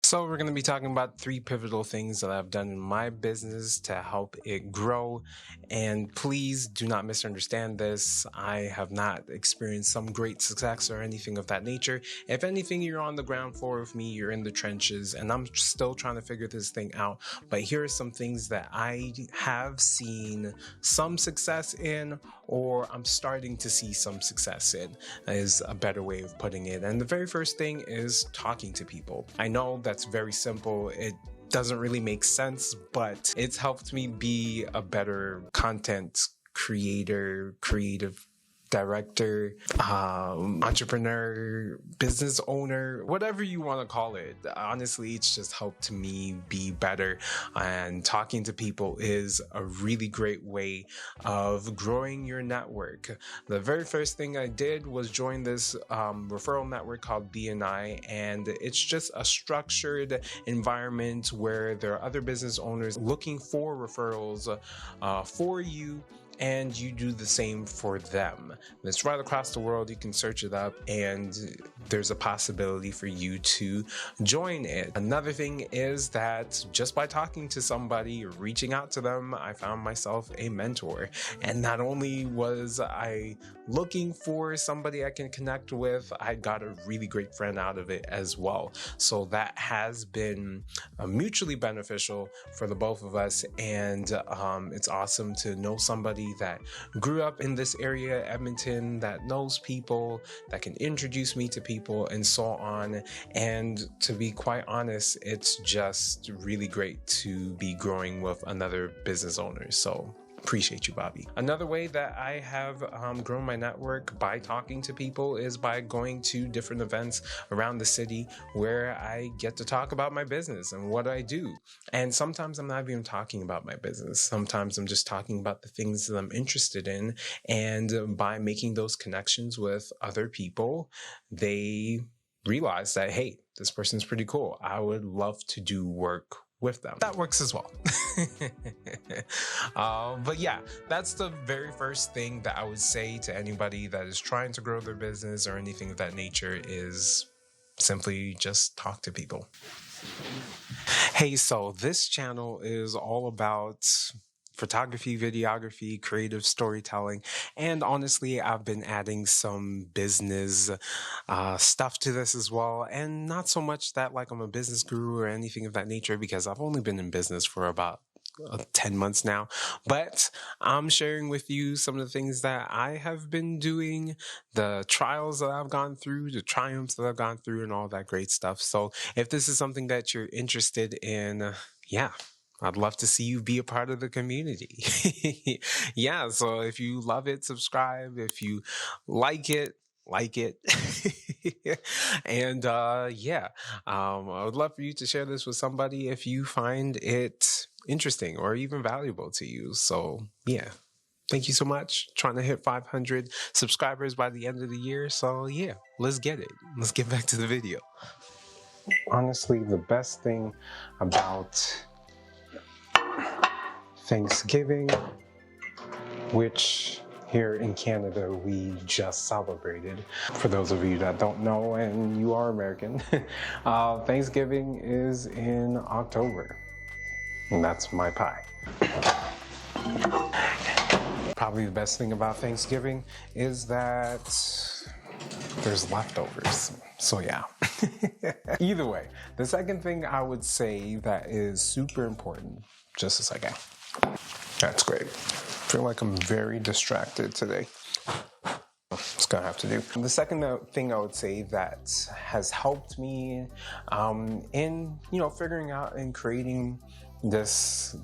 So, we're going to be talking about 3 pivotal things that I've done in my business to help it grow. And please do not misunderstand this. I have not experienced some great success or anything of that nature. If anything, you're on the ground floor with me, you're in the trenches, and I'm still trying to figure this thing out. But here are some things that I have seen some success in, or I'm starting to see some success in, is a better way of putting it. And the very first thing is talking to people. I know that's very simple. It doesn't really make sense, but it's helped me be a better content creator, creative director, entrepreneur, business owner, whatever you want to call it. Honestly, it's just helped me be better. And talking to people is a really great way of growing your network. The very first thing I did was join this referral network called BNI, and it's just a structured environment where there are other business owners looking for referrals for you, and you do the same for them. It's right across the world. You can search it up, and there's a possibility for you to join it. Another thing is that just by talking to somebody or reaching out to them, I found myself a mentor. And not only was I looking for somebody I can connect with, I got a really great friend out of it as well. So that has been mutually beneficial for the both of us, and it's awesome to know somebody that grew up in this area, Edmonton, that knows people, that can introduce me to people, and so on. And to be quite honest, it's just really great to be growing with another business owner. So appreciate you, Bobby. Another way that I have grown my network by talking to people is by going to different events around the city where I get to talk about my business and what I do. And sometimes I'm not even talking about my business. Sometimes I'm just talking about the things that I'm interested in. And by making those connections with other people, they realize that, hey, this person's pretty cool. I would love to do work with them. That works as well. But yeah, that's the very first thing that I would say to anybody that is trying to grow their business or anything of that nature is simply just talk to people. Hey, so this channel is all about photography, videography, creative storytelling, and honestly, I've been adding some business stuff to this as well, and not so much that like I'm a business guru or anything of that nature, because I've only been in business for about 10 months now, but I'm sharing with you some of the things that I have been doing, the trials that I've gone through, the triumphs that I've gone through, and all that great stuff. So if this is something that you're interested in, yeah, I'd love to see you be a part of the community. Yeah, so if you love it, subscribe. If you like it, and yeah, I would love for you to share this with somebody if you find it interesting or even valuable to you. So yeah, thank you so much. Trying to hit 500 subscribers by the end of the year. So yeah, let's get it. Let's get back to the video. Honestly, the best thing about Thanksgiving, which here in Canada we just celebrated. For those of you that don't know and you are American, Thanksgiving is in October, and that's my pie. Probably the best thing about Thanksgiving is that there's leftovers. So yeah. Either way, the second thing I would say that is super important, just a second. That's great. I feel like I'm very distracted today. It's gonna have to do. The second thing I would say that has helped me in figuring out and creating this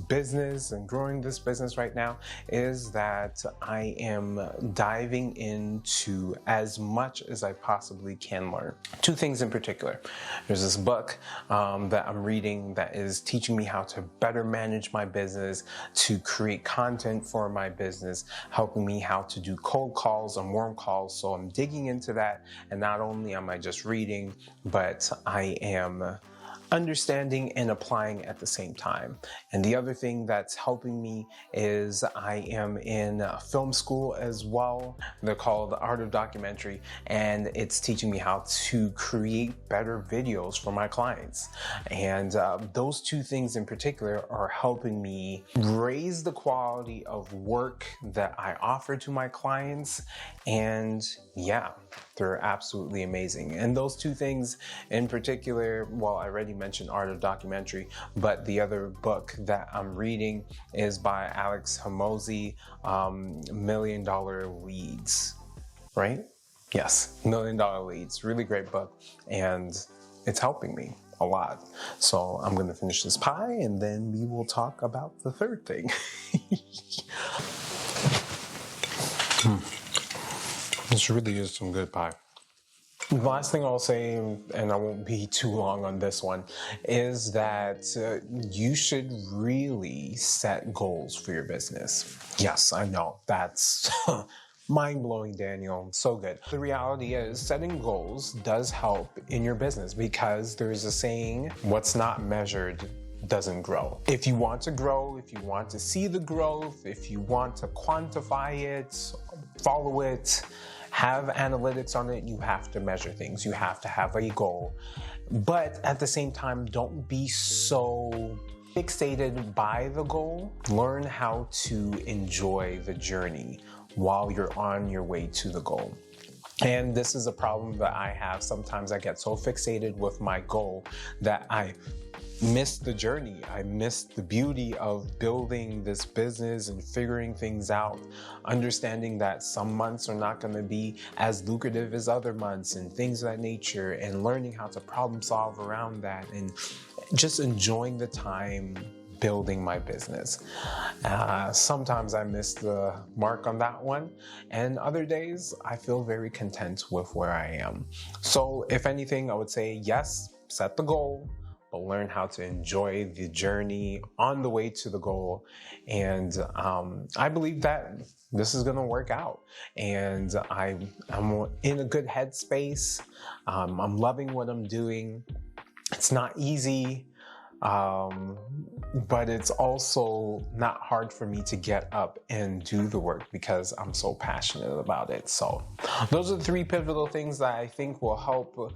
business and growing this business right now is that I am diving into as much as I possibly can learn. 2 things in particular. There's this book that I'm reading that is teaching me how to better manage my business, to create content for my business, helping me how to do cold calls and warm calls. So I'm digging into that, and not only am I just reading, but I am understanding and applying at the same time. And the other thing that's helping me is I am in film school as well. They're called the Art of Documentary, and it's teaching me how to create better videos for my clients. And those two things in particular are helping me raise the quality of work that I offer to my clients. And yeah, they're absolutely amazing. And those two things in particular, well, I already mentioned Art of Documentary, but the other book that I'm reading is by Alex Hormozi, $1 Million Leads, right? Yes, $1 Million Leads. Really great book, and it's helping me a lot. So I'm going to finish this pie, and then we will talk about the third thing. This really is some good pie. The last thing I'll say, and I won't be too long on this one, is that you should really set goals for your business. Yes, I know, that's mind-blowing, Daniel. So good. The reality is setting goals does help in your business because there's a saying, what's not measured doesn't grow. If you want to grow, if you want to see the growth, if you want to quantify it, follow it, have analytics on it, you have to measure things. You have to have a goal. But at the same time, don't be so fixated by the goal. Learn how to enjoy the journey while you're on your way to the goal. And this is a problem that I have. Sometimes I get so fixated with my goal that I miss the journey. I miss the beauty of building this business and figuring things out, understanding that some months are not going to be as lucrative as other months and things of that nature, and learning how to problem solve around that and just enjoying the time building my business. Sometimes I miss the mark on that one, and other days I feel very content with where I am. So if anything, I would say yes, set the goal, but learn how to enjoy the journey on the way to the goal. And I believe that this is going to work out. And I'm in a good headspace. I'm loving what I'm doing. It's not easy. But it's also not hard for me to get up and do the work because I'm so passionate about it. So those are the three pivotal things that I think will help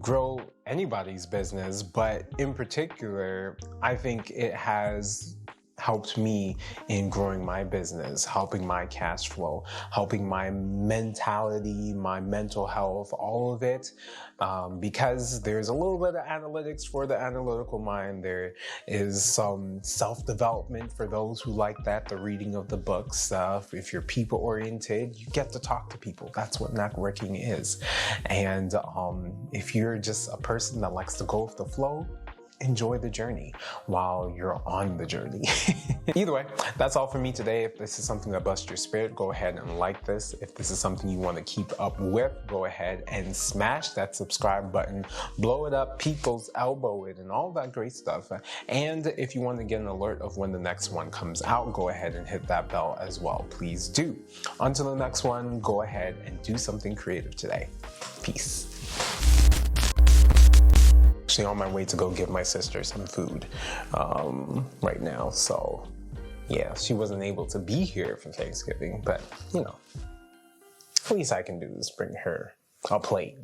grow anybody's business. But in particular, I think it has helped me in growing my business, helping my cash flow, helping my mentality, my mental health, all of it. Because there's a little bit of analytics for the analytical mind. There is some self-development for those who like that, the reading of the book stuff. If you're people-oriented, you get to talk to people. That's what networking is. And if you're just a person that likes to go with the flow, enjoy the journey while you're on the journey. Either way, that's all for me today. If this is something that busts your spirit, go ahead and like this. If this is something you want to keep up with, go ahead and smash that subscribe button, blow it up, people's elbow it, and all that great stuff. And if you want to get an alert of when the next one comes out, go ahead and hit that bell as well. Please do. Until the next one, go ahead and do something creative today. Peace. Actually on my way to go give my sister some food right now, so yeah, she wasn't able to be here for Thanksgiving, but you know, the least I can do is bring her a plate.